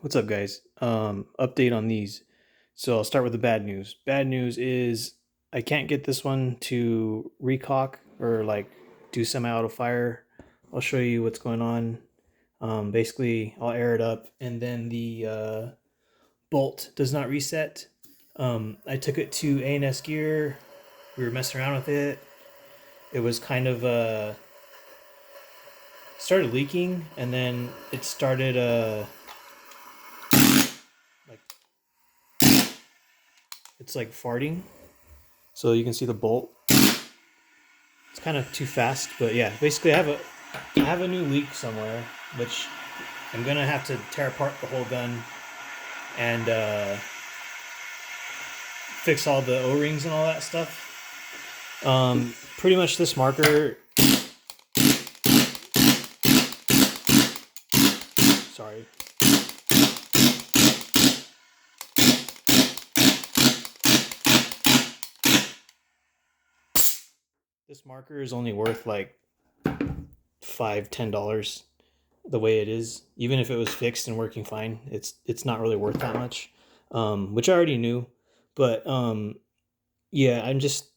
What's up, guys? Update on these. So I'll start with the bad news. Bad news is I can't get this one to recock or like do semi-auto fire. I'll show you what's going on. Basically, I'll air it up, and then the bolt does not reset. I took it to A&S Gear. We were messing around with it. It was kind of started leaking, and then it started like it's like farting. So you can see the bolt. It's kind of too fast, but yeah. Basically, I have a new leak somewhere, which I'm gonna have to tear apart the whole gun and fix all the O-rings and all that stuff. Pretty much this marker. Sorry. This marker is only worth like $5-10 the way it is. Even if it was fixed and working fine, it's not really worth that much. Which I already knew, but yeah, I'm just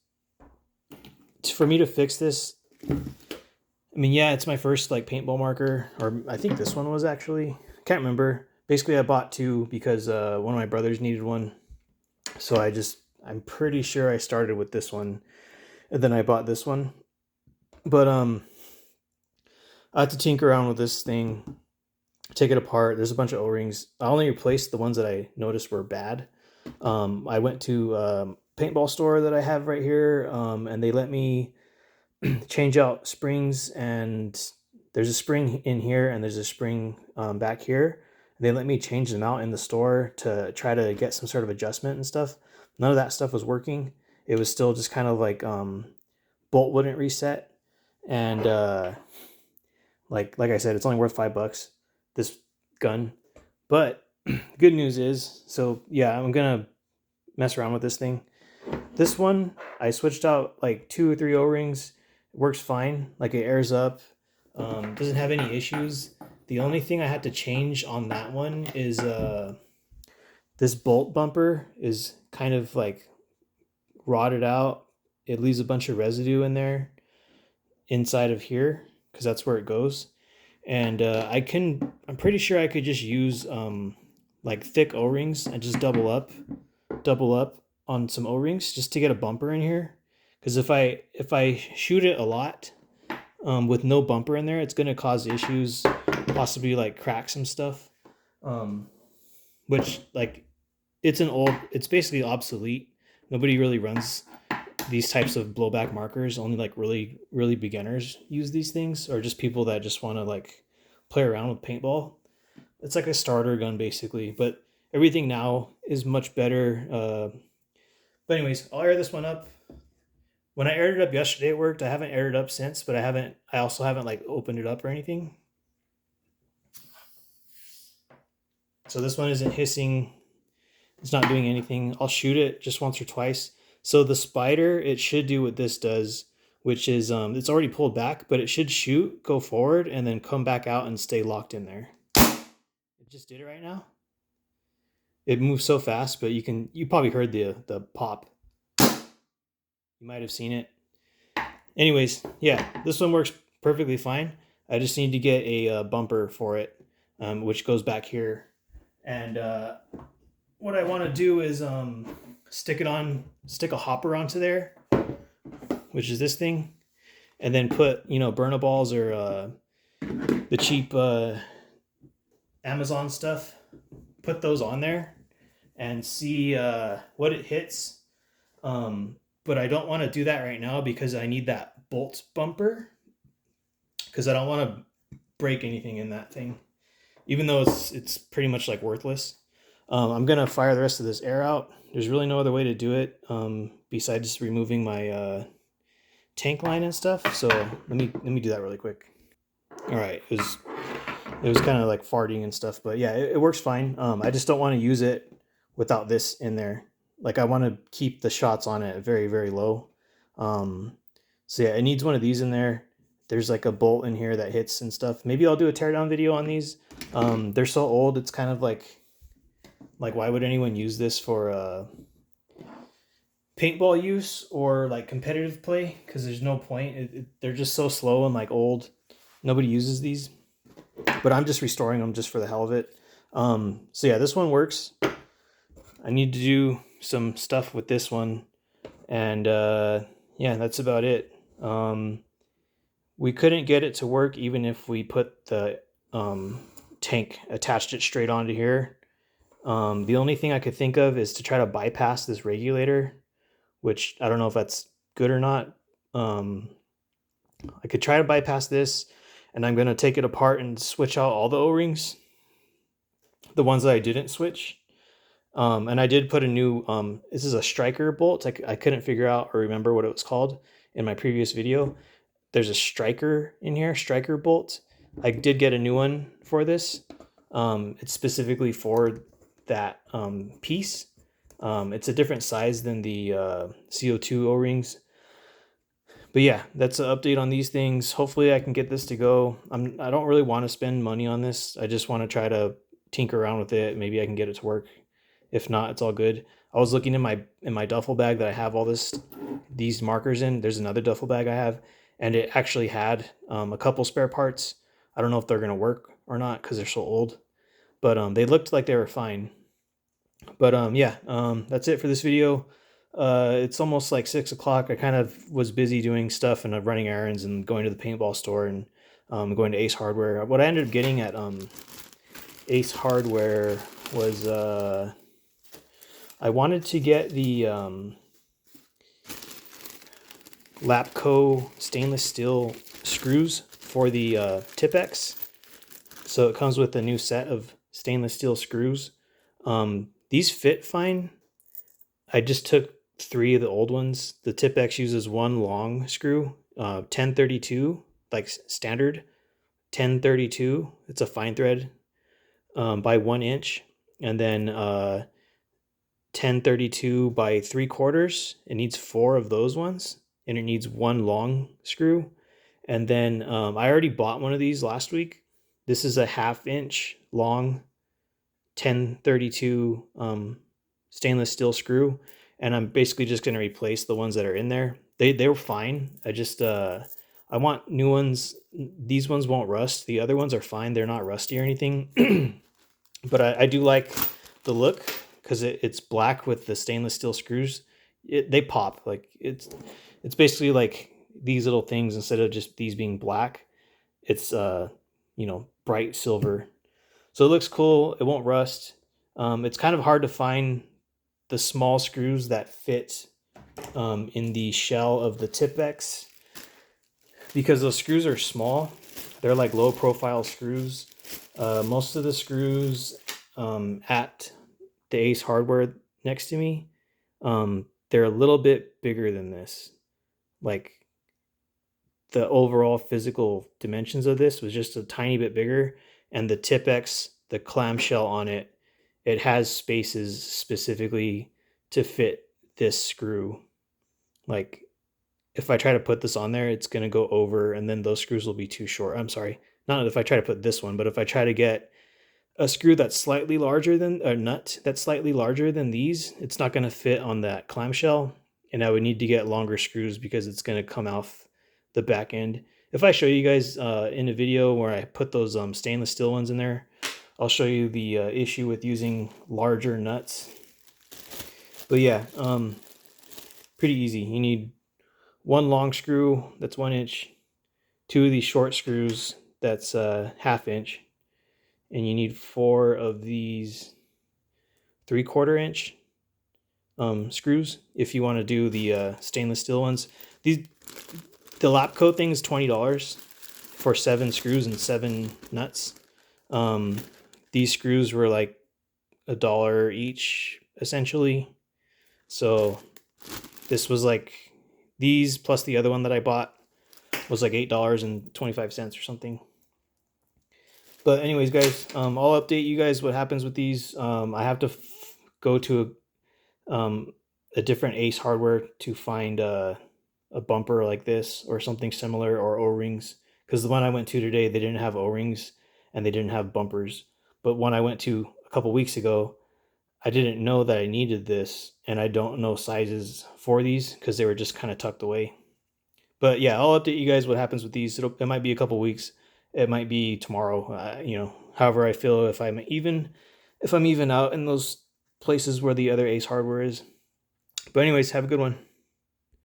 for me to fix this. I mean, yeah, it's my first like paintball marker, or I think this one was actually. Can't remember. Basically, I bought two because one of my brothers needed one, so I'm pretty sure I started with this one, and then I bought this one. But I had to tinker around with this thing, take it apart. There's a bunch of O-rings. I only replaced the ones that I noticed were bad. I went to a paintball store that I have right here, and they let me change out springs. And there's a spring in here, and there's a spring back here. They let me change them out in the store to try to get some sort of adjustment and stuff. None of that stuff was working. It was still just kind of like bolt wouldn't reset, and like I said, it's only worth $5. This gun, but good news is, so yeah, I'm gonna mess around with this thing. This one, I switched out like 2 or 3 O-rings. It works fine. Like it airs up. Doesn't have any issues. The only thing I had to change on that one is this bolt bumper is kind of like rotted out. It leaves a bunch of residue in there inside of here because that's where it goes. And I'm pretty sure I could just use like thick O-rings and just double up on some O-rings just to get a bumper in here. Because if I shoot it a lot with no bumper in there, it's gonna cause issues, possibly like crack some stuff. Which like it's basically obsolete. Nobody really runs these types of blowback markers. Only like really beginners use these things, or just people that just want to like play around with paintball. It's like a starter gun basically, but everything now is much better. But anyways, I'll air this one up. When I aired it up yesterday, it worked. I haven't aired it up since, but I also haven't like opened it up or anything. So this one isn't hissing. It's not doing anything. I'll shoot it just once or twice. So the Spyder, it should do what this does, which is it's already pulled back, but it should shoot, go forward, and then come back out and stay locked in there. It just did it right now. It moves so fast, but you probably heard the pop. You might have seen it. Anyways, yeah, this one works perfectly fine. I just need to get a bumper for it, which goes back here. And what I want to do is stick a hopper onto there, which is this thing, and then put burner balls or the cheap Amazon stuff. Put those on there and see what it hits. But I don't want to do that right now because I need that bolt bumper, because I don't want to break anything in that thing, even though it's pretty much like worthless. I'm gonna fire the rest of this air out. There's really no other way to do it besides just removing my tank line and stuff. So let me do that really quick. All right, it was kind of like farting and stuff, but yeah, it works fine. I just don't want to use it without this in there. Like I want to keep the shots on it very low. So yeah, it needs one of these in there. there's like a bolt in here that hits and stuff. Maybe I'll do a teardown video on these. They're so old, it's kind of like why would anyone use this for paintball use or like competitive play? Because there's no point. They're just so slow and like old. Nobody uses these, but I'm just restoring them just for the hell of it. So yeah, this one works. I need to do some stuff with this one, and yeah, that's about it. We couldn't get it to work even if we put the tank, attached it straight onto here. The only thing I could think of is to try to bypass this regulator, which I don't know if that's good or not. I could try to bypass this, and I'm going to take it apart and switch out all the O-rings, the ones that I didn't switch. And I did put a new, this is a striker bolt. I couldn't figure out or remember what it was called in my previous video. There's a striker in here, striker bolt. I did get a new one for this. It's specifically for that piece. It's a different size than the CO2 O-rings. But yeah, that's an update on these things. Hopefully I can get this to go. I don't really want to spend money on this. I just want to try to tinker around with it. Maybe I can get it to work. If not, it's all good. I was looking in my duffel bag that I have all these markers in. There's another duffel bag I have, and it actually had a couple spare parts. I don't know if they're gonna work or not because they're so old, but they looked like they were fine. But yeah, that's it for this video. It's almost like 6 o'clock. I kind of was busy doing stuff and running errands and going to the paintball store and going to Ace Hardware. What I ended up getting at Ace Hardware was I wanted to get the Lapco stainless steel screws for the Tipex. So it comes with a new set of stainless steel screws. These fit fine. I just took 3 of the old ones. The Tipex uses one long screw, 1032, like standard 1032. It's a fine thread by 1 inch, and then 1032 by 3/4. It needs 4 of those ones, and it needs 1 long screw. And then I already bought one of these last week. This is a 1/2 inch long 1032 stainless steel screw, and I'm basically just going to replace the ones that are in there. They were fine. I just I want new ones. These ones won't rust. The other ones are fine. They're not rusty or anything. But I do like the look because it's black with the stainless steel screws. They pop. Like it's basically like these little things instead of just these being black. It's bright silver. So it looks cool. It won't rust. It's kind of hard to find the small screws that fit in the shell of the Tipex because those screws are small. They're like low profile screws. Most of the screws at the Ace Hardware next to me, they're a little bit bigger than this. Like the overall physical dimensions of this was just a tiny bit bigger, and the Tipex, the clamshell on it, it has spaces specifically to fit this screw. Like if I try to put this on there, it's going to go over, and then those screws will be too short. I'm sorry. Not if I try to put this one, but if I try to get a screw that's slightly larger than a nut that's slightly larger than these, it's not going to fit on that clamshell, and I would need to get longer screws because it's going to come off the back end. If I show you guys in a video where I put those stainless steel ones in there, I'll show you the issue with using larger nuts. But yeah, pretty easy. You need 1 long screw that's 1 inch, 2 of these short screws that's 1/2 inch, and you need 4 of these 3/4 inch screws if you want to do the stainless steel ones. The Lapco thing is $20 for 7 screws and 7 nuts. These screws were like $1 each essentially. So this was like, these plus the other one that I bought was like $8.25 or something. But anyways, guys, I'll update you guys what happens with these. I have to go to a different Ace Hardware to find a bumper like this or something similar, or O-rings, because the one I went to today, they didn't have O-rings and they didn't have bumpers. But one I went to a couple weeks ago, I didn't know that I needed this, and I don't know sizes for these because they were just kind of tucked away. But yeah, I'll update you guys what happens with these. It might be a couple weeks. It might be tomorrow. However I feel, if I'm even out in those places where the other Ace hardware is. But anyways, have a good one.